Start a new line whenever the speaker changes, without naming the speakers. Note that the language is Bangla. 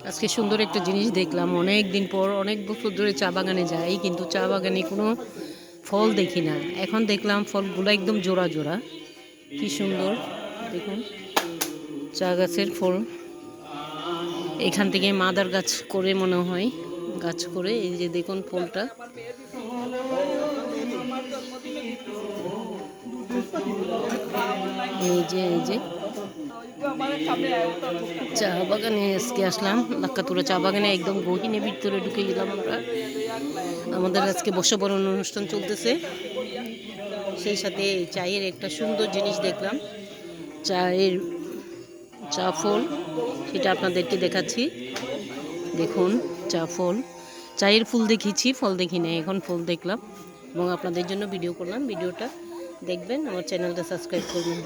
আজকে সুন্দর একটা জিনিস দেখলাম, অনেক দিন পর, অনেক বছর ধরে চা বাগানে যাই কিন্তু চা বাগানে কোনো ফল দেখি না। এখন দেখলাম ফলগুলো একদম জোড়া জোড়া, কি সুন্দর দেখুন চা গাছের ফল। এখান থেকে মাদার গাছ করে মনে হয়, গাছ করে এই যে দেখুন ফলটা। এই যে চা বাগানে আজকে আসলাম, লাক্কাতুরা চা বাগানে একদম গহীনের ভিতরে ঢুকে গেলাম আমরা। আমাদের আজকে বর্ষবরণ অনুষ্ঠান চলতেছে, সেই সাথে চায়ের একটা সুন্দর জিনিস দেখলাম, চায়ের চা ফল, সেটা আপনাদেরকে দেখাচ্ছি। দেখুন চা ফল, চায়ের ফুল দেখেছি, ফল দেখি না, এখন ফল দেখলাম এবং আপনাদের জন্য ভিডিও করলাম। ভিডিওটা দেখবেন, আমার চ্যানেলটা সাবস্ক্রাইব করবেন।